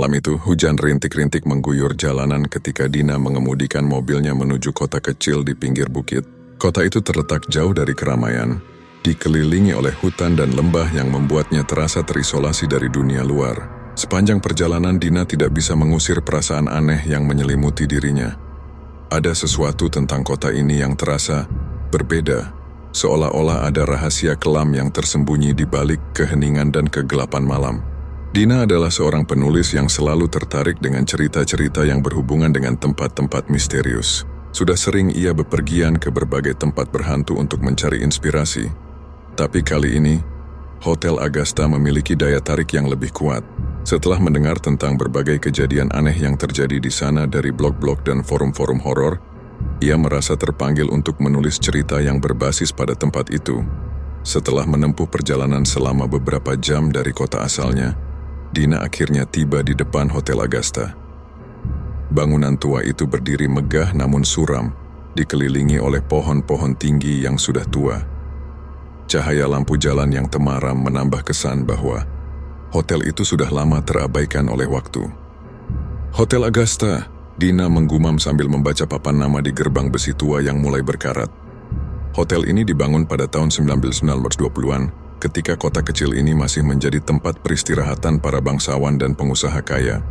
Malam itu, hujan rintik-rintik mengguyur jalanan ketika Dina mengemudikan mobilnya menuju kota kecil di pinggir bukit. Kota itu terletak jauh dari keramaian, dikelilingi oleh hutan dan lembah yang membuatnya terasa terisolasi dari dunia luar. Sepanjang perjalanan, Dina tidak bisa mengusir perasaan aneh yang menyelimuti dirinya. Ada sesuatu tentang kota ini yang terasa berbeda, seolah-olah ada rahasia kelam yang tersembunyi di balik keheningan dan kegelapan malam. Dina adalah seorang penulis yang selalu tertarik dengan cerita-cerita yang berhubungan dengan tempat-tempat misterius. Sudah sering ia bepergian ke berbagai tempat berhantu untuk mencari inspirasi. Tapi kali ini, Hotel Agastya memiliki daya tarik yang lebih kuat. Setelah mendengar tentang berbagai kejadian aneh yang terjadi di sana dari blog-blog dan forum-forum horor, ia merasa terpanggil untuk menulis cerita yang berbasis pada tempat itu. Setelah menempuh perjalanan selama beberapa jam dari kota asalnya, Dina akhirnya tiba di depan Hotel Agastya. Bangunan tua itu berdiri megah namun suram, dikelilingi oleh pohon-pohon tinggi yang sudah tua. Cahaya lampu jalan yang temaram menambah kesan bahwa hotel itu sudah lama terabaikan oleh waktu. Hotel Agastya, Dina menggumam sambil membaca papan nama di gerbang besi tua yang mulai berkarat. Hotel ini dibangun pada tahun 1920-an, ketika kota kecil ini masih menjadi tempat peristirahatan para bangsawan dan pengusaha kaya.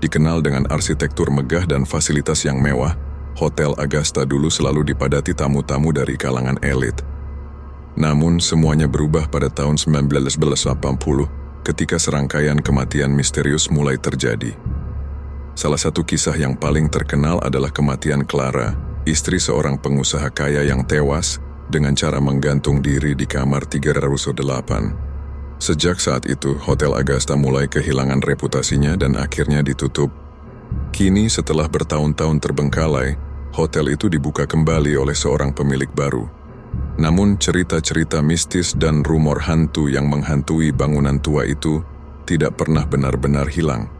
Dikenal dengan arsitektur megah dan fasilitas yang mewah, Hotel Agastya dulu selalu dipadati tamu-tamu dari kalangan elit. Namun semuanya berubah pada tahun 1980 ketika serangkaian kematian misterius mulai terjadi. Salah satu kisah yang paling terkenal adalah kematian Clara, istri seorang pengusaha kaya yang tewas dengan cara menggantung diri di kamar 308. Sejak saat itu, Hotel Agastya mulai kehilangan reputasinya dan akhirnya ditutup. Kini setelah bertahun-tahun terbengkalai, hotel itu dibuka kembali oleh seorang pemilik baru. Namun cerita-cerita mistis dan rumor hantu yang menghantui bangunan tua itu tidak pernah benar-benar hilang.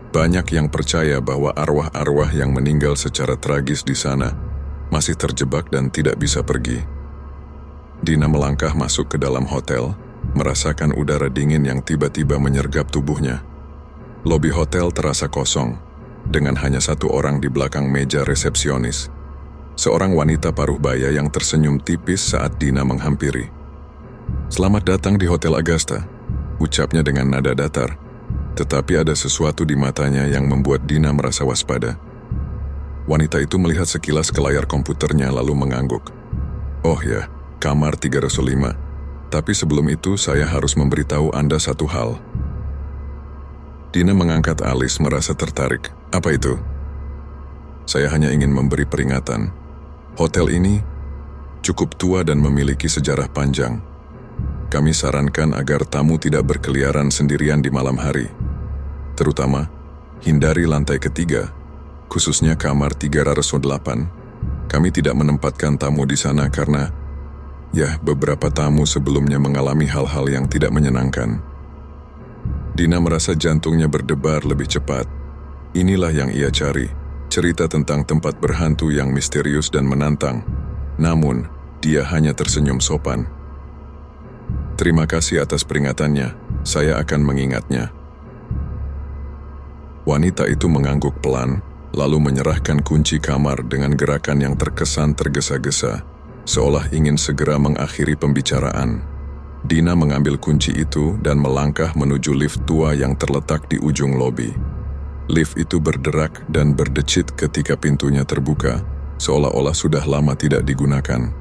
Banyak yang percaya bahwa arwah-arwah yang meninggal secara tragis di sana masih terjebak dan tidak bisa pergi. Dina melangkah masuk ke dalam hotel, merasakan udara dingin yang tiba-tiba menyergap tubuhnya. Lobi hotel terasa kosong, dengan hanya satu orang di belakang meja resepsionis. Seorang wanita paruh baya yang tersenyum tipis saat Dina menghampiri. "Selamat datang di Hotel Agastya," ucapnya dengan nada datar. Tetapi ada sesuatu di matanya yang membuat Dina merasa waspada. Wanita itu melihat sekilas ke layar komputernya lalu mengangguk. "Oh ya, kamar 305. Tapi sebelum itu saya harus memberitahu Anda satu hal." Dina mengangkat alis merasa tertarik. "Apa itu?" "Saya hanya ingin memberi peringatan. Hotel ini cukup tua dan memiliki sejarah panjang. Kami sarankan agar tamu tidak berkeliaran sendirian di malam hari. Terutama, hindari lantai ketiga, khususnya kamar 308. Kami tidak menempatkan tamu di sana karena beberapa tamu sebelumnya mengalami hal-hal yang tidak menyenangkan." Dina merasa jantungnya berdebar lebih cepat. Inilah yang ia cari, cerita tentang tempat berhantu yang misterius dan menantang. Namun, dia hanya tersenyum sopan. "Terima kasih atas peringatannya, saya akan mengingatnya." Wanita itu mengangguk pelan, lalu menyerahkan kunci kamar dengan gerakan yang terkesan tergesa-gesa, seolah ingin segera mengakhiri pembicaraan. Dina mengambil kunci itu dan melangkah menuju lift tua yang terletak di ujung lobi. Lift itu berderak dan berdecit ketika pintunya terbuka, seolah-olah sudah lama tidak digunakan.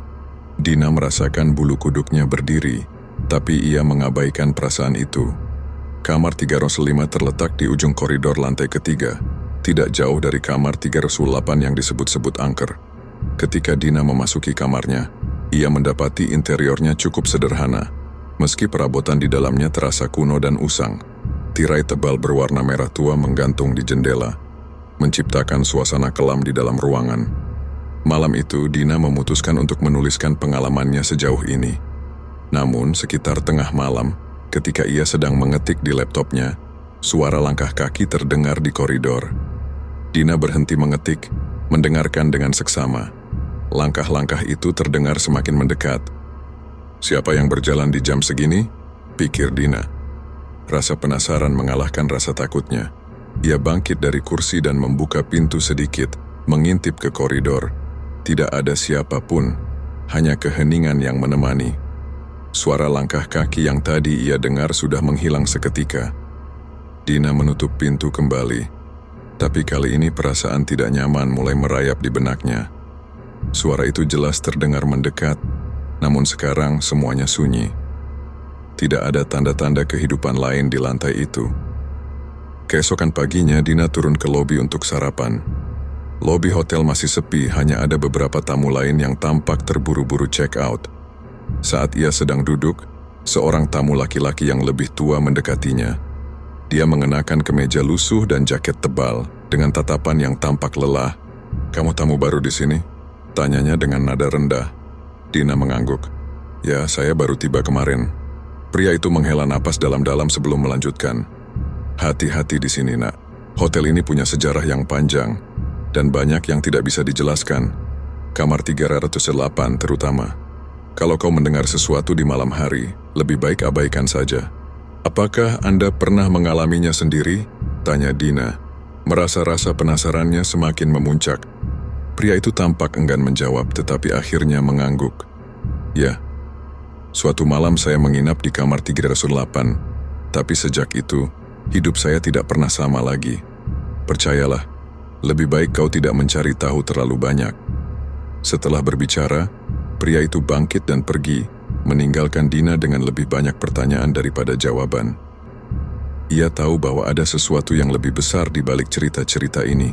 Dina merasakan bulu kuduknya berdiri, tapi ia mengabaikan perasaan itu. Kamar 305 terletak di ujung koridor lantai ketiga, tidak jauh dari kamar 308 yang disebut-sebut angker. Ketika Dina memasuki kamarnya, ia mendapati interiornya cukup sederhana. Meski perabotan di dalamnya terasa kuno dan usang, tirai tebal berwarna merah tua menggantung di jendela, menciptakan suasana kelam di dalam ruangan. Malam itu, Dina memutuskan untuk menuliskan pengalamannya sejauh ini. Namun, sekitar tengah malam, ketika ia sedang mengetik di laptopnya, suara langkah kaki terdengar di koridor. Dina berhenti mengetik, mendengarkan dengan seksama. Langkah-langkah itu terdengar semakin mendekat. "Siapa yang berjalan di jam segini?" pikir Dina. Rasa penasaran mengalahkan rasa takutnya. Ia bangkit dari kursi dan membuka pintu sedikit, mengintip ke koridor. Tidak ada siapapun, hanya keheningan yang menemani. Suara langkah kaki yang tadi ia dengar sudah menghilang seketika. Dina menutup pintu kembali, tapi kali ini perasaan tidak nyaman mulai merayap di benaknya. Suara itu jelas terdengar mendekat, namun sekarang semuanya sunyi. Tidak ada tanda-tanda kehidupan lain di lantai itu. Keesokan paginya, Dina turun ke lobi untuk sarapan. Lobi hotel masih sepi, hanya ada beberapa tamu lain yang tampak terburu-buru check out. Saat ia sedang duduk, seorang tamu laki-laki yang lebih tua mendekatinya. Dia mengenakan kemeja lusuh dan jaket tebal, dengan tatapan yang tampak lelah. "Kamu tamu baru di sini?" tanyanya dengan nada rendah. Dina mengangguk. "Ya, saya baru tiba kemarin." Pria itu menghela napas dalam-dalam sebelum melanjutkan. "Hati-hati di sini, nak. Hotel ini punya sejarah yang panjang, dan banyak yang tidak bisa dijelaskan. Kamar 308 terutama. Kalau kau mendengar sesuatu di malam hari, lebih baik abaikan saja." "Apakah Anda pernah mengalaminya sendiri?" tanya Dina. Merasa rasa penasarannya semakin memuncak. Pria itu tampak enggan menjawab, tetapi akhirnya mengangguk. "Ya, suatu malam saya menginap di kamar 308, tapi sejak itu, hidup saya tidak pernah sama lagi. Percayalah, lebih baik kau tidak mencari tahu terlalu banyak." Setelah berbicara, pria itu bangkit dan pergi, meninggalkan Dina dengan lebih banyak pertanyaan daripada jawaban. Ia tahu bahwa ada sesuatu yang lebih besar di balik cerita-cerita ini,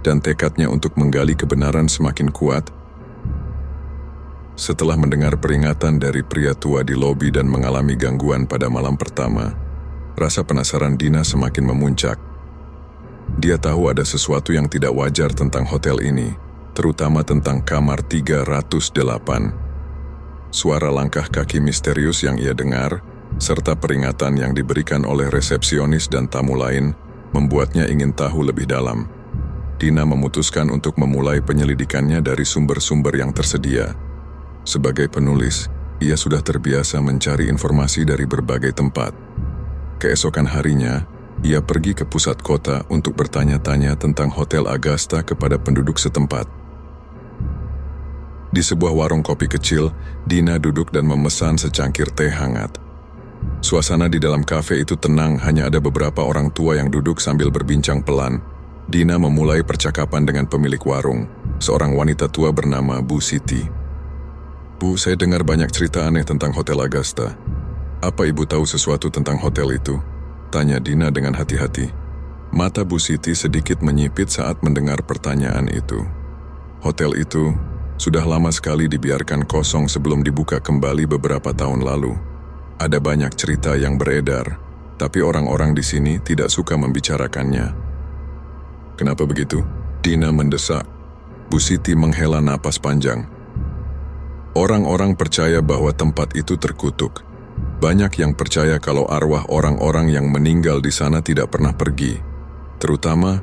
dan tekadnya untuk menggali kebenaran semakin kuat. Setelah mendengar peringatan dari pria tua di lobi dan mengalami gangguan pada malam pertama, rasa penasaran Dina semakin memuncak. Dia tahu ada sesuatu yang tidak wajar tentang hotel ini, terutama tentang kamar 308. Suara langkah kaki misterius yang ia dengar, serta peringatan yang diberikan oleh resepsionis dan tamu lain, membuatnya ingin tahu lebih dalam. Dina memutuskan untuk memulai penyelidikannya dari sumber-sumber yang tersedia. Sebagai penulis, ia sudah terbiasa mencari informasi dari berbagai tempat. Keesokan harinya, ia pergi ke pusat kota untuk bertanya-tanya tentang Hotel Agasta kepada penduduk setempat. Di sebuah warung kopi kecil, Dina duduk dan memesan secangkir teh hangat. Suasana di dalam kafe itu tenang, hanya ada beberapa orang tua yang duduk sambil berbincang pelan. Dina memulai percakapan dengan pemilik warung, seorang wanita tua bernama Bu Siti. "Bu, saya dengar banyak cerita aneh tentang Hotel Agasta. Apa ibu tahu sesuatu tentang hotel itu?" tanya Dina dengan hati-hati. Mata Bu Siti sedikit menyipit saat mendengar pertanyaan itu. Hotel itu sudah lama sekali dibiarkan kosong sebelum dibuka kembali beberapa tahun lalu. Ada banyak cerita yang beredar, tapi orang-orang di sini tidak suka membicarakannya. "Kenapa begitu?" Dina mendesak. Bu Siti menghela napas panjang. "Orang-orang percaya bahwa tempat itu terkutuk. Banyak yang percaya kalau arwah orang-orang yang meninggal di sana tidak pernah pergi. Terutama,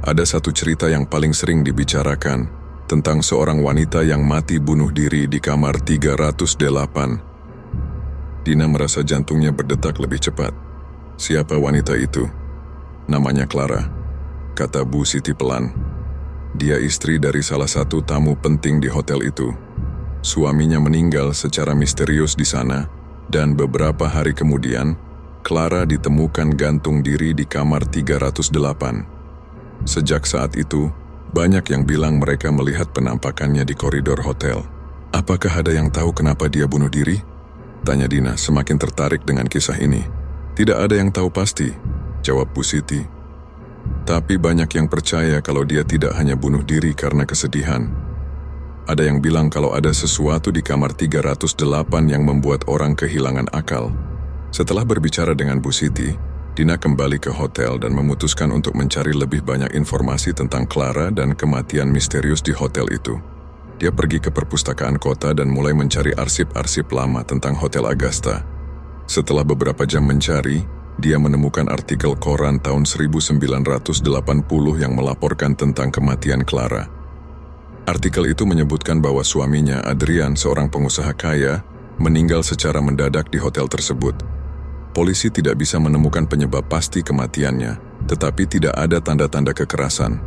ada satu cerita yang paling sering dibicarakan, tentang seorang wanita yang mati bunuh diri di kamar 308. Dina merasa jantungnya berdetak lebih cepat. "Siapa wanita itu?" "Namanya Clara," kata Bu Siti pelan. "Dia istri dari salah satu tamu penting di hotel itu. Suaminya meninggal secara misterius di sana, dan beberapa hari kemudian, Clara ditemukan gantung diri di kamar 308. Sejak saat itu, banyak yang bilang mereka melihat penampakannya di koridor hotel." "Apakah ada yang tahu kenapa dia bunuh diri?" tanya Dina semakin tertarik dengan kisah ini. "Tidak ada yang tahu pasti," jawab Bu Siti. "Tapi banyak yang percaya kalau dia tidak hanya bunuh diri karena kesedihan. Ada yang bilang kalau ada sesuatu di kamar 308 yang membuat orang kehilangan akal." Setelah berbicara dengan Bu Siti, Dina kembali ke hotel dan memutuskan untuk mencari lebih banyak informasi tentang Clara dan kematian misterius di hotel itu. Dia pergi ke perpustakaan kota dan mulai mencari arsip-arsip lama tentang Hotel Agasta. Setelah beberapa jam mencari, dia menemukan artikel koran tahun 1980 yang melaporkan tentang kematian Clara. Artikel itu menyebutkan bahwa suaminya, Adrian, seorang pengusaha kaya, meninggal secara mendadak di hotel tersebut. Polisi tidak bisa menemukan penyebab pasti kematiannya, tetapi tidak ada tanda-tanda kekerasan.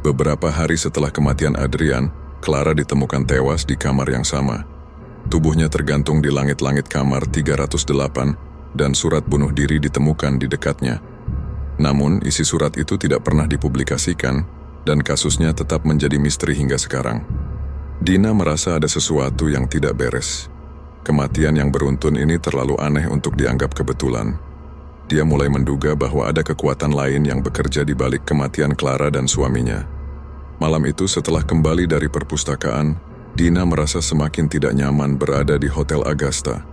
Beberapa hari setelah kematian Adrian, Clara ditemukan tewas di kamar yang sama. Tubuhnya tergantung di langit-langit kamar 308 dan surat bunuh diri ditemukan di dekatnya. Namun, isi surat itu tidak pernah dipublikasikan dan kasusnya tetap menjadi misteri hingga sekarang. Dina merasa ada sesuatu yang tidak beres. Kematian yang beruntun ini terlalu aneh untuk dianggap kebetulan. Dia mulai menduga bahwa ada kekuatan lain yang bekerja di balik kematian Clara dan suaminya. Malam itu setelah kembali dari perpustakaan, Dina merasa semakin tidak nyaman berada di Hotel Agasta.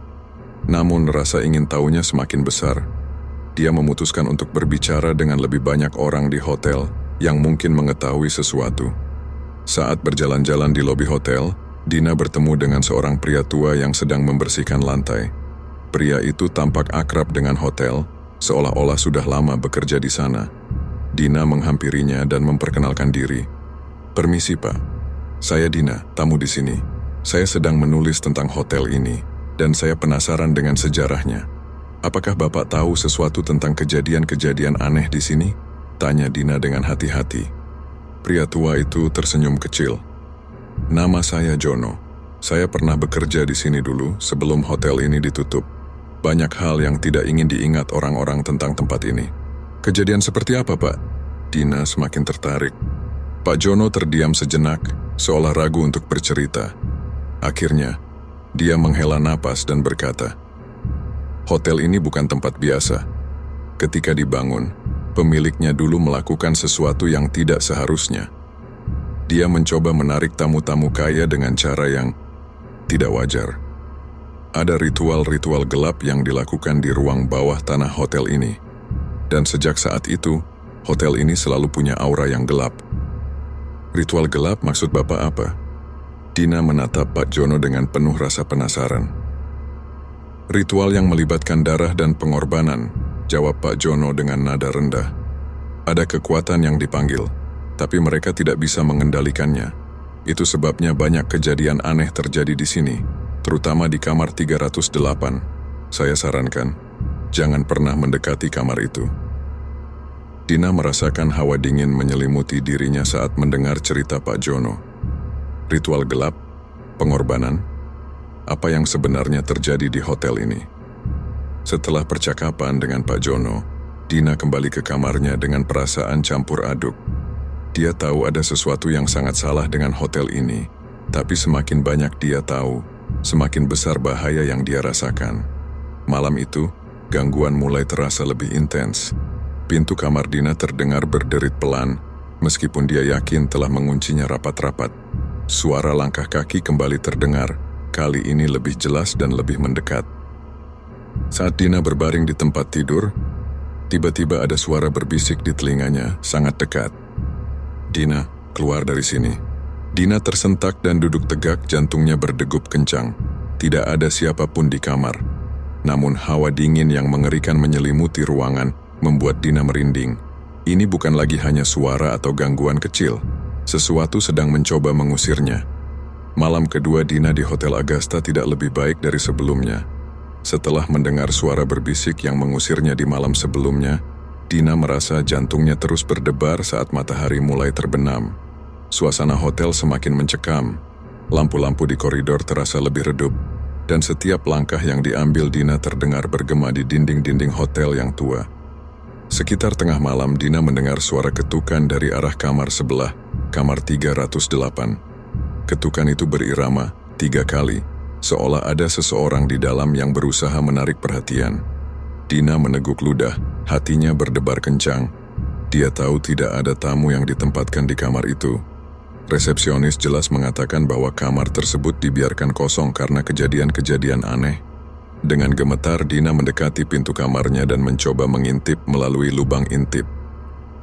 Namun rasa ingin tahunya semakin besar. Dia memutuskan untuk berbicara dengan lebih banyak orang di hotel yang mungkin mengetahui sesuatu. Saat berjalan-jalan di lobi hotel, Dina bertemu dengan seorang pria tua yang sedang membersihkan lantai. Pria itu tampak akrab dengan hotel, seolah-olah sudah lama bekerja di sana. Dina menghampirinya dan memperkenalkan diri. "Permisi, Pak. Saya Dina, tamu di sini. Saya sedang menulis tentang hotel ini, dan saya penasaran dengan sejarahnya. Apakah Bapak tahu sesuatu tentang kejadian-kejadian aneh di sini?" tanya Dina dengan hati-hati. Pria tua itu tersenyum kecil. "Nama saya Jono. Saya pernah bekerja di sini dulu sebelum hotel ini ditutup. Banyak hal yang tidak ingin diingat orang-orang tentang tempat ini." "Kejadian seperti apa, Pak?" Dina semakin tertarik. Pak Jono terdiam sejenak, seolah ragu untuk bercerita. Akhirnya, dia menghela napas dan berkata, "Hotel ini bukan tempat biasa. Ketika dibangun, pemiliknya dulu melakukan sesuatu yang tidak seharusnya. Dia mencoba menarik tamu-tamu kaya dengan cara yang tidak wajar. Ada ritual-ritual gelap yang dilakukan di ruang bawah tanah hotel ini. Dan sejak saat itu, hotel ini selalu punya aura yang gelap." "Ritual gelap maksud Bapak apa?" Dina menatap Pak Jono dengan penuh rasa penasaran. "Ritual yang melibatkan darah dan pengorbanan," jawab Pak Jono dengan nada rendah. "Ada kekuatan yang dipanggil, tapi mereka tidak bisa mengendalikannya. Itu sebabnya banyak kejadian aneh terjadi di sini, terutama di kamar 308. Saya sarankan, jangan pernah mendekati kamar itu." Dina merasakan hawa dingin menyelimuti dirinya saat mendengar cerita Pak Jono. Ritual gelap, pengorbanan, apa yang sebenarnya terjadi di hotel ini? Setelah percakapan dengan Pak Jono, Dina kembali ke kamarnya dengan perasaan campur aduk. Dia tahu ada sesuatu yang sangat salah dengan hotel ini, tapi semakin banyak dia tahu, semakin besar bahaya yang dia rasakan. Malam itu, gangguan mulai terasa lebih intens. Pintu kamar Dina terdengar berderit pelan, meskipun dia yakin telah menguncinya rapat-rapat. Suara langkah kaki kembali terdengar, kali ini lebih jelas dan lebih mendekat. Saat Dina berbaring di tempat tidur, tiba-tiba ada suara berbisik di telinganya, sangat dekat. "Dina, keluar dari sini." Dina tersentak dan duduk tegak, jantungnya berdegup kencang. Tidak ada siapapun di kamar. Namun hawa dingin yang mengerikan menyelimuti ruangan, membuat Dina merinding. Ini bukan lagi hanya suara atau gangguan kecil. Sesuatu sedang mencoba mengusirnya. Malam kedua Dina di Hotel Agasta tidak lebih baik dari sebelumnya. Setelah mendengar suara berbisik yang mengusirnya di malam sebelumnya, Dina merasa jantungnya terus berdebar saat matahari mulai terbenam. Suasana hotel semakin mencekam. Lampu-lampu di koridor terasa lebih redup, dan setiap langkah yang diambil Dina terdengar bergema di dinding-dinding hotel yang tua. Sekitar tengah malam, Dina mendengar suara ketukan dari arah kamar sebelah, kamar 308. Ketukan itu berirama 3 kali, seolah ada seseorang di dalam yang berusaha menarik perhatian. Dina meneguk ludah, hatinya berdebar kencang. Dia tahu tidak ada tamu yang ditempatkan di kamar itu. Resepsionis jelas mengatakan bahwa kamar tersebut dibiarkan kosong karena kejadian-kejadian aneh. Dengan gemetar, Dina mendekati pintu kamarnya dan mencoba mengintip melalui lubang intip.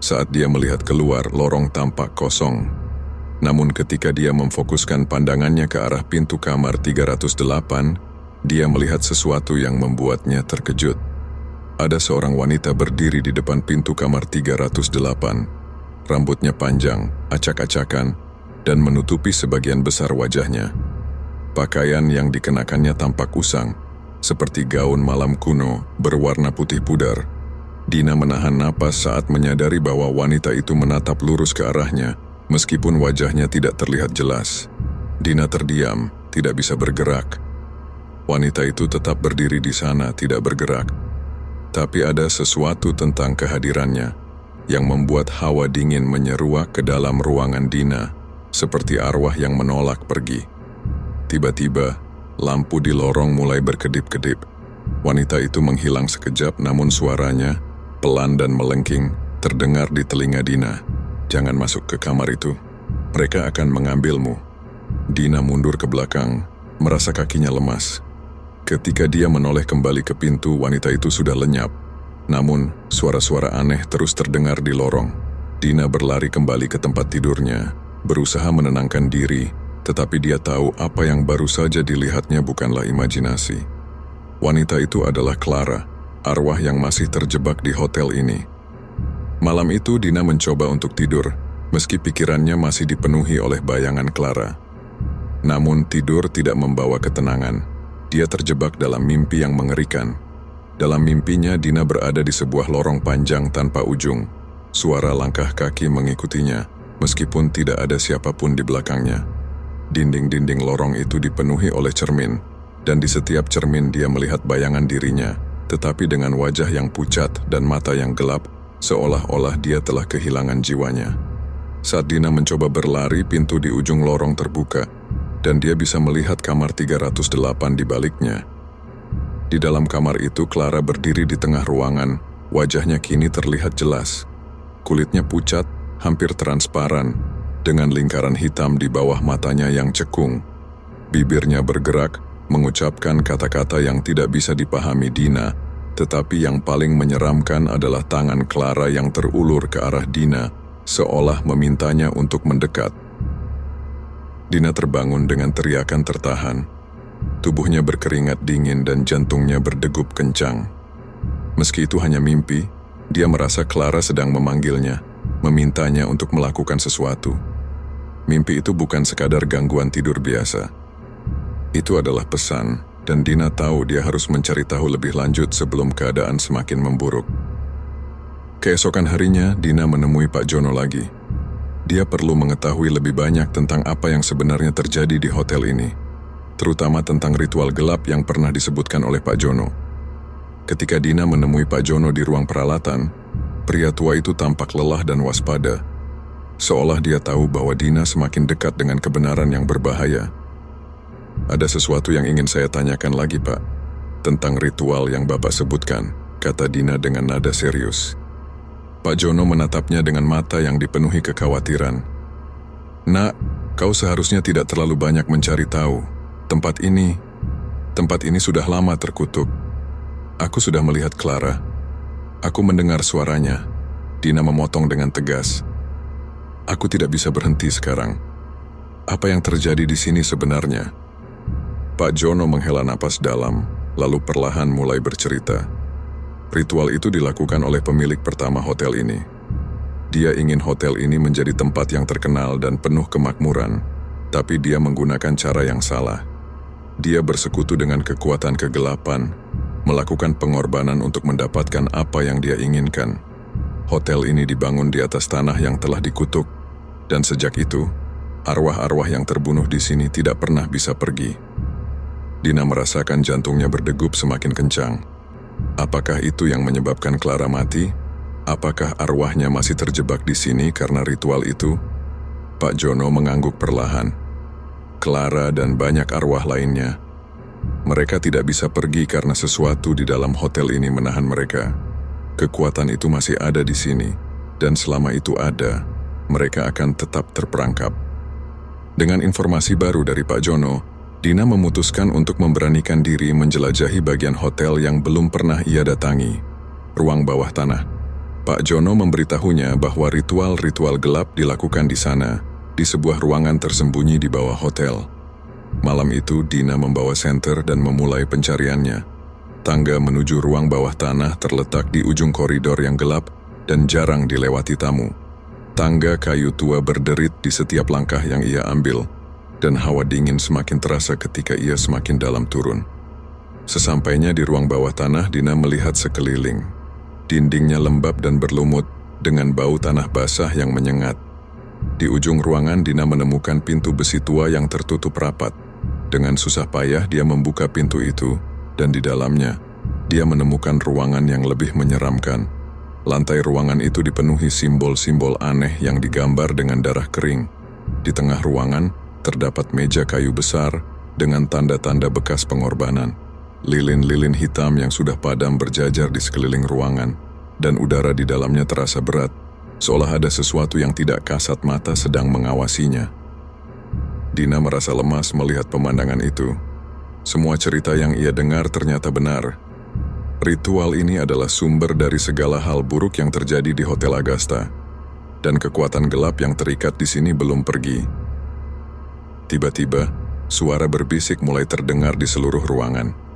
Saat dia melihat keluar, lorong tampak kosong. Namun ketika dia memfokuskan pandangannya ke arah pintu kamar 308, dia melihat sesuatu yang membuatnya terkejut. Ada seorang wanita berdiri di depan pintu kamar 308. Rambutnya panjang, acak-acakan, dan menutupi sebagian besar wajahnya. Pakaian yang dikenakannya tampak usang. seperti gaun malam kuno berwarna putih pudar. Dina menahan napas saat menyadari bahwa wanita itu menatap lurus ke arahnya, meskipun wajahnya tidak terlihat jelas. Dina terdiam, tidak bisa bergerak. Wanita itu tetap berdiri di sana, tidak bergerak. Tapi ada sesuatu tentang kehadirannya yang membuat hawa dingin menyeruak ke dalam ruangan Dina, seperti arwah yang menolak pergi. Tiba-tiba, lampu di lorong mulai berkedip-kedip. Wanita itu menghilang sekejap, namun suaranya, pelan dan melengking, terdengar di telinga Dina. "Jangan masuk ke kamar itu. Mereka akan mengambilmu." Dina mundur ke belakang, merasa kakinya lemas. Ketika dia menoleh kembali ke pintu, wanita itu sudah lenyap. Namun, suara-suara aneh terus terdengar di lorong. Dina berlari kembali ke tempat tidurnya, berusaha menenangkan diri, tetapi dia tahu apa yang baru saja dilihatnya bukanlah imajinasi. Wanita itu adalah Clara, arwah yang masih terjebak di hotel ini. Malam itu Dina mencoba untuk tidur, meski pikirannya masih dipenuhi oleh bayangan Clara. Namun tidur tidak membawa ketenangan. Dia terjebak dalam mimpi yang mengerikan. Dalam mimpinya Dina berada di sebuah lorong panjang tanpa ujung. Suara langkah kaki mengikutinya, meskipun tidak ada siapapun di belakangnya. Dinding-dinding lorong itu dipenuhi oleh cermin, dan di setiap cermin dia melihat bayangan dirinya, tetapi dengan wajah yang pucat dan mata yang gelap, seolah-olah dia telah kehilangan jiwanya. Saat Dina mencoba berlari, pintu di ujung lorong terbuka, dan dia bisa melihat kamar 308 di baliknya. Di dalam kamar itu, Clara berdiri di tengah ruangan. Wajahnya kini terlihat jelas. Kulitnya pucat, hampir transparan, dengan lingkaran hitam di bawah matanya yang cekung. Bibirnya bergerak, mengucapkan kata-kata yang tidak bisa dipahami Dina, tetapi yang paling menyeramkan adalah tangan Clara yang terulur ke arah Dina, seolah memintanya untuk mendekat. Dina terbangun dengan teriakan tertahan. Tubuhnya berkeringat dingin dan jantungnya berdegup kencang. Meski itu hanya mimpi, dia merasa Clara sedang memanggilnya, memintanya untuk melakukan sesuatu. Mimpi itu bukan sekadar gangguan tidur biasa. Itu adalah pesan, dan Dina tahu dia harus mencari tahu lebih lanjut sebelum keadaan semakin memburuk. Keesokan harinya, Dina menemui Pak Jono lagi. Dia perlu mengetahui lebih banyak tentang apa yang sebenarnya terjadi di hotel ini, terutama tentang ritual gelap yang pernah disebutkan oleh Pak Jono. Ketika Dina menemui Pak Jono di ruang peralatan, pria tua itu tampak lelah dan waspada, seolah dia tahu bahwa Dina semakin dekat dengan kebenaran yang berbahaya. "Ada sesuatu yang ingin saya tanyakan lagi, Pak, tentang ritual yang Bapak sebutkan," kata Dina dengan nada serius. Pak Jono menatapnya dengan mata yang dipenuhi kekhawatiran. "Nak, kau seharusnya tidak terlalu banyak mencari tahu. Tempat ini sudah lama terkutuk. Aku sudah melihat Clara. Aku mendengar suaranya." Dina memotong dengan tegas. "Aku tidak bisa berhenti sekarang. Apa yang terjadi di sini sebenarnya?" Pak Jono menghela napas dalam, lalu perlahan mulai bercerita. Ritual itu dilakukan oleh pemilik pertama hotel ini. Dia ingin hotel ini menjadi tempat yang terkenal dan penuh kemakmuran, tapi dia menggunakan cara yang salah. Dia bersekutu dengan kekuatan kegelapan, melakukan pengorbanan untuk mendapatkan apa yang dia inginkan. Hotel ini dibangun di atas tanah yang telah dikutuk, dan sejak itu, arwah-arwah yang terbunuh di sini tidak pernah bisa pergi. Dina merasakan jantungnya berdegup semakin kencang. Apakah itu yang menyebabkan Clara mati? Apakah arwahnya masih terjebak di sini karena ritual itu? Pak Jono mengangguk perlahan. Clara dan banyak arwah lainnya. Mereka tidak bisa pergi karena sesuatu di dalam hotel ini menahan mereka. Kekuatan itu masih ada di sini, dan selama itu ada, mereka akan tetap terperangkap. Dengan informasi baru dari Pak Jono, Dina memutuskan untuk memberanikan diri menjelajahi bagian hotel yang belum pernah ia datangi, ruang bawah tanah. Pak Jono memberitahunya bahwa ritual-ritual gelap dilakukan di sana, di sebuah ruangan tersembunyi di bawah hotel. Malam itu Dina membawa senter dan memulai pencariannya. Tangga menuju ruang bawah tanah terletak di ujung koridor yang gelap dan jarang dilewati tamu. Tangga kayu tua berderit di setiap langkah yang ia ambil, dan hawa dingin semakin terasa ketika ia semakin dalam turun. Sesampainya di ruang bawah tanah, Dina melihat sekeliling. Dindingnya lembab dan berlumut dengan bau tanah basah yang menyengat. Di ujung ruangan, Dina menemukan pintu besi tua yang tertutup rapat. Dengan susah payah dia membuka pintu itu, dan di dalamnya, dia menemukan ruangan yang lebih menyeramkan. Lantai ruangan itu dipenuhi simbol-simbol aneh yang digambar dengan darah kering. Di tengah ruangan, terdapat meja kayu besar dengan tanda-tanda bekas pengorbanan. Lilin-lilin hitam yang sudah padam berjajar di sekeliling ruangan, dan udara di dalamnya terasa berat, seolah ada sesuatu yang tidak kasat mata sedang mengawasinya. Dina merasa lemas melihat pemandangan itu. Semua cerita yang ia dengar ternyata benar. Ritual ini adalah sumber dari segala hal buruk yang terjadi di Hotel Agasta, dan kekuatan gelap yang terikat di sini belum pergi. Tiba-tiba, suara berbisik mulai terdengar di seluruh ruangan.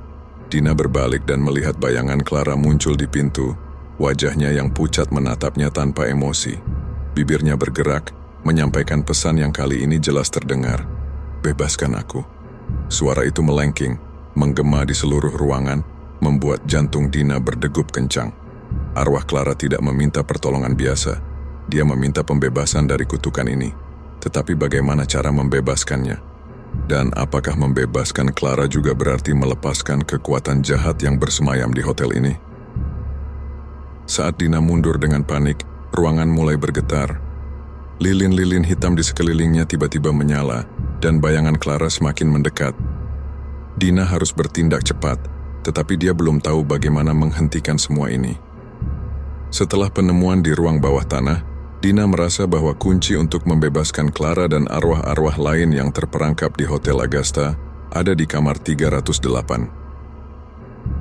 Dina berbalik dan melihat bayangan Clara muncul di pintu. Wajahnya yang pucat menatapnya tanpa emosi. Bibirnya bergerak, menyampaikan pesan yang kali ini jelas terdengar. "Bebaskan aku." Suara itu melengking, menggema di seluruh ruangan, membuat jantung Dina berdegup kencang. Arwah Clara tidak meminta pertolongan biasa. Dia meminta pembebasan dari kutukan ini. Tetapi bagaimana cara membebaskannya? Dan apakah membebaskan Clara juga berarti melepaskan kekuatan jahat yang bersemayam di hotel ini? Saat Dina mundur dengan panik, ruangan mulai bergetar. Lilin-lilin hitam di sekelilingnya tiba-tiba menyala, dan bayangan Clara semakin mendekat. Dina harus bertindak cepat, tetapi dia belum tahu bagaimana menghentikan semua ini. Setelah penemuan di ruang bawah tanah, Dina merasa bahwa kunci untuk membebaskan Clara dan arwah-arwah lain yang terperangkap di Hotel Agasta ada di kamar 308.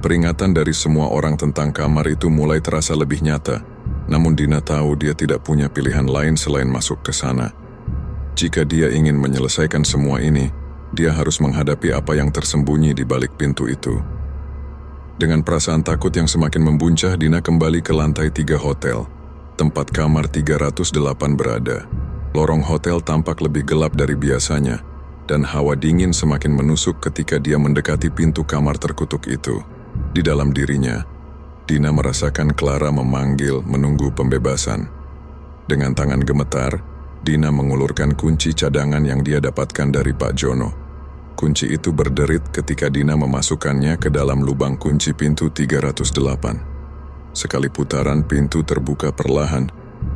Peringatan dari semua orang tentang kamar itu mulai terasa lebih nyata, namun Dina tahu dia tidak punya pilihan lain selain masuk ke sana. Jika dia ingin menyelesaikan semua ini, dia harus menghadapi apa yang tersembunyi di balik pintu itu. Dengan perasaan takut yang semakin membuncah, Dina kembali ke lantai 3 hotel. Tempat kamar 308 berada. Lorong hotel tampak lebih gelap dari biasanya, dan hawa dingin semakin menusuk ketika dia mendekati pintu kamar terkutuk itu. Di dalam dirinya, Dina merasakan Clara memanggil menunggu pembebasan. Dengan tangan gemetar, Dina mengulurkan kunci cadangan yang dia dapatkan dari Pak Jono. Kunci itu berderit ketika Dina memasukkannya ke dalam lubang kunci pintu 308. Sekali putaran pintu terbuka perlahan,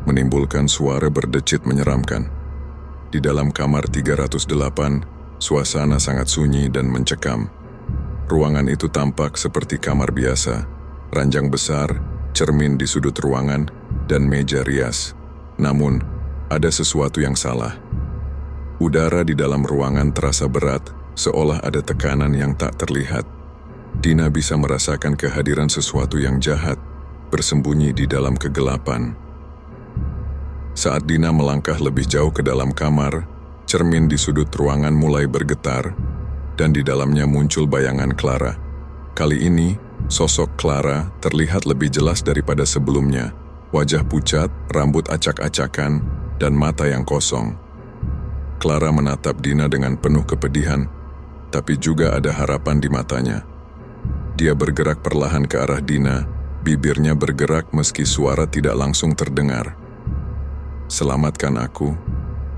menimbulkan suara berdecit menyeramkan. Di dalam kamar 308, suasana sangat sunyi dan mencekam. Ruangan itu tampak seperti kamar biasa, ranjang besar, cermin di sudut ruangan, dan meja rias. Namun, ada sesuatu yang salah. Udara di dalam ruangan terasa berat, seolah ada tekanan yang tak terlihat. Dina bisa merasakan kehadiran sesuatu yang jahat, bersembunyi di dalam kegelapan. Saat Dina melangkah lebih jauh ke dalam kamar, cermin di sudut ruangan mulai bergetar, dan di dalamnya muncul bayangan Clara. Kali ini, sosok Clara terlihat lebih jelas daripada sebelumnya. Wajah pucat, rambut acak-acakan, dan mata yang kosong. Clara menatap Dina dengan penuh kepedihan, tapi juga ada harapan di matanya. Dia bergerak perlahan ke arah Dina, bibirnya bergerak meski suara tidak langsung terdengar. "Selamatkan aku,"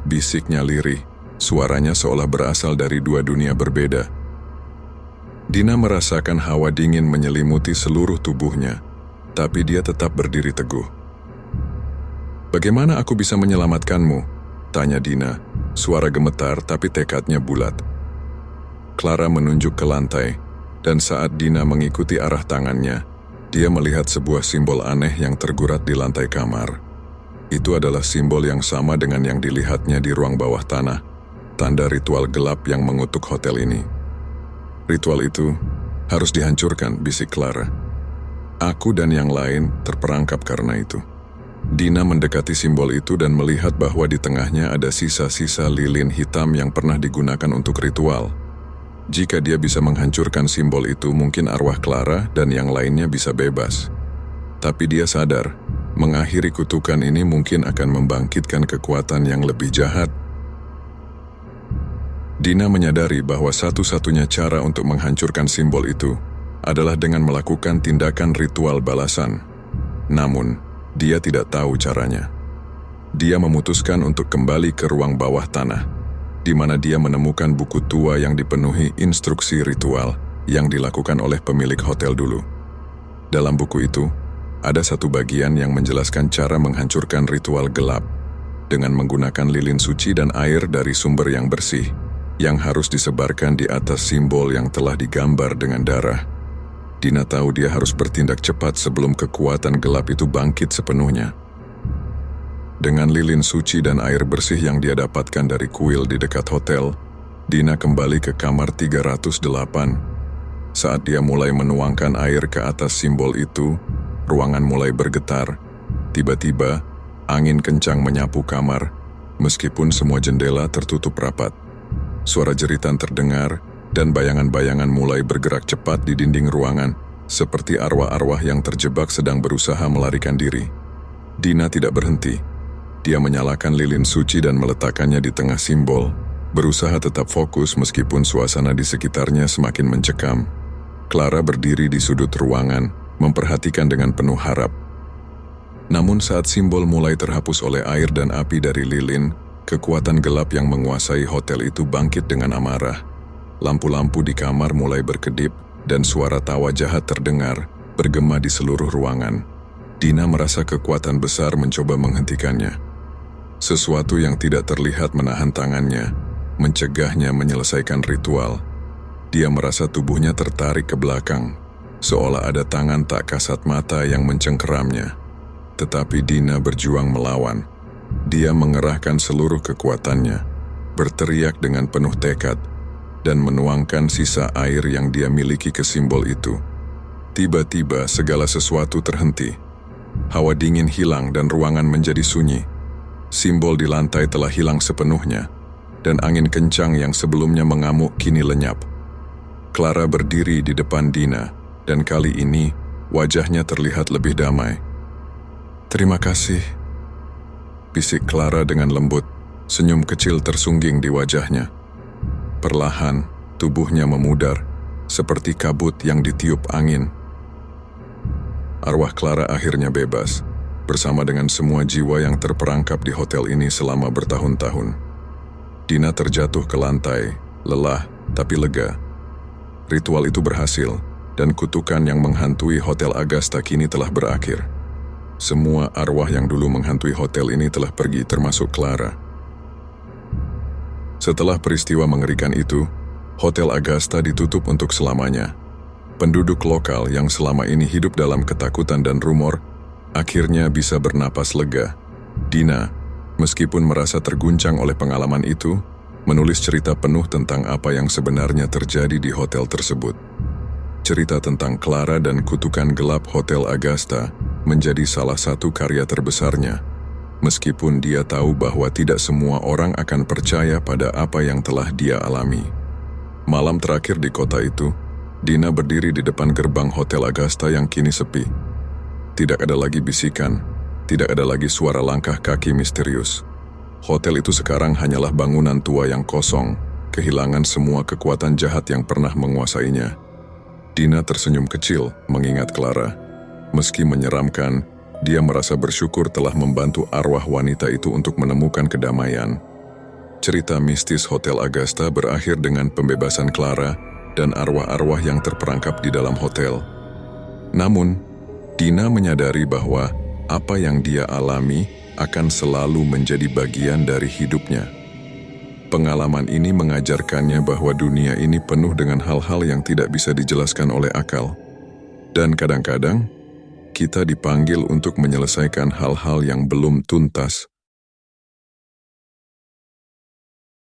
bisiknya lirih, suaranya seolah berasal dari dua dunia berbeda. Dina merasakan hawa dingin menyelimuti seluruh tubuhnya, tapi dia tetap berdiri teguh. "Bagaimana aku bisa menyelamatkanmu?" tanya Dina, suara gemetar tapi tekadnya bulat. Clara menunjuk ke lantai, dan saat Dina mengikuti arah tangannya, dia melihat sebuah simbol aneh yang tergurat di lantai kamar. Itu adalah simbol yang sama dengan yang dilihatnya di ruang bawah tanah, tanda ritual gelap yang mengutuk hotel ini. "Ritual itu harus dihancurkan," bisik Clara. "Aku dan yang lain terperangkap karena itu." Dina mendekati simbol itu dan melihat bahwa di tengahnya ada sisa-sisa lilin hitam yang pernah digunakan untuk ritual. Jika dia bisa menghancurkan simbol itu, mungkin arwah Clara dan yang lainnya bisa bebas. Tapi dia sadar, mengakhiri kutukan ini mungkin akan membangkitkan kekuatan yang lebih jahat. Dina menyadari bahwa satu-satunya cara untuk menghancurkan simbol itu adalah dengan melakukan tindakan ritual balasan. Namun, dia tidak tahu caranya. Dia memutuskan untuk kembali ke ruang bawah tanah, di mana dia menemukan buku tua yang dipenuhi instruksi ritual yang dilakukan oleh pemilik hotel dulu. Dalam buku itu, ada satu bagian yang menjelaskan cara menghancurkan ritual gelap dengan menggunakan lilin suci dan air dari sumber yang bersih, yang harus disebarkan di atas simbol yang telah digambar dengan darah. Dina tahu dia harus bertindak cepat sebelum kekuatan gelap itu bangkit sepenuhnya. Dengan lilin suci dan air bersih yang dia dapatkan dari kuil di dekat hotel, Dina kembali ke kamar 308. Saat dia mulai menuangkan air ke atas simbol itu, ruangan mulai bergetar. Tiba-tiba, angin kencang menyapu kamar, meskipun semua jendela tertutup rapat. Suara jeritan terdengar, dan bayangan-bayangan mulai bergerak cepat di dinding ruangan, seperti arwah-arwah yang terjebak sedang berusaha melarikan diri. Dina tidak berhenti. Dia menyalakan lilin suci dan meletakkannya di tengah simbol, berusaha tetap fokus meskipun suasana di sekitarnya semakin mencekam. Clara berdiri di sudut ruangan, memperhatikan dengan penuh harap. Namun saat simbol mulai terhapus oleh air dan api dari lilin, kekuatan gelap yang menguasai hotel itu bangkit dengan amarah. Lampu-lampu di kamar mulai berkedip, dan suara tawa jahat terdengar, bergema di seluruh ruangan. Dina merasa kekuatan besar mencoba menghentikannya. Sesuatu yang tidak terlihat menahan tangannya, mencegahnya menyelesaikan ritual. Dia merasa tubuhnya tertarik ke belakang, seolah ada tangan tak kasat mata yang mencengkeramnya. Tetapi Dina berjuang melawan. Dia mengerahkan seluruh kekuatannya, berteriak dengan penuh tekad, dan menuangkan sisa air yang dia miliki ke simbol itu. Tiba-tiba segala sesuatu terhenti. Hawa dingin hilang dan ruangan menjadi sunyi. Simbol di lantai telah hilang sepenuhnya, dan angin kencang yang sebelumnya mengamuk kini lenyap. Clara berdiri di depan Dina, dan kali ini wajahnya terlihat lebih damai. "Terima kasih," bisik Clara dengan lembut, senyum kecil tersungging di wajahnya. Perlahan, tubuhnya memudar, seperti kabut yang ditiup angin. Arwah Clara akhirnya bebas, bersama dengan semua jiwa yang terperangkap di hotel ini selama bertahun-tahun. Dina terjatuh ke lantai, lelah tapi lega. Ritual itu berhasil, dan kutukan yang menghantui Hotel Agasta kini telah berakhir. Semua arwah yang dulu menghantui hotel ini telah pergi, termasuk Clara. Setelah peristiwa mengerikan itu, Hotel Agasta ditutup untuk selamanya. Penduduk lokal yang selama ini hidup dalam ketakutan dan rumor, akhirnya bisa bernapas lega. Dina, meskipun merasa terguncang oleh pengalaman itu, menulis cerita penuh tentang apa yang sebenarnya terjadi di hotel tersebut. Cerita tentang Clara dan kutukan gelap Hotel Agasta menjadi salah satu karya terbesarnya, meskipun dia tahu bahwa tidak semua orang akan percaya pada apa yang telah dia alami. Malam terakhir di kota itu, Dina berdiri di depan gerbang Hotel Agasta yang kini sepi. Tidak ada lagi bisikan, tidak ada lagi suara langkah kaki misterius. Hotel itu sekarang hanyalah bangunan tua yang kosong, kehilangan semua kekuatan jahat yang pernah menguasainya. Dina tersenyum kecil mengingat Clara. Meski menyeramkan, dia merasa bersyukur telah membantu arwah wanita itu untuk menemukan kedamaian. Cerita mistis Hotel Agasta berakhir dengan pembebasan Clara dan arwah-arwah yang terperangkap di dalam hotel. Namun, Dina menyadari bahwa apa yang dia alami akan selalu menjadi bagian dari hidupnya. Pengalaman ini mengajarkannya bahwa dunia ini penuh dengan hal-hal yang tidak bisa dijelaskan oleh akal. Dan kadang-kadang, kita dipanggil untuk menyelesaikan hal-hal yang belum tuntas.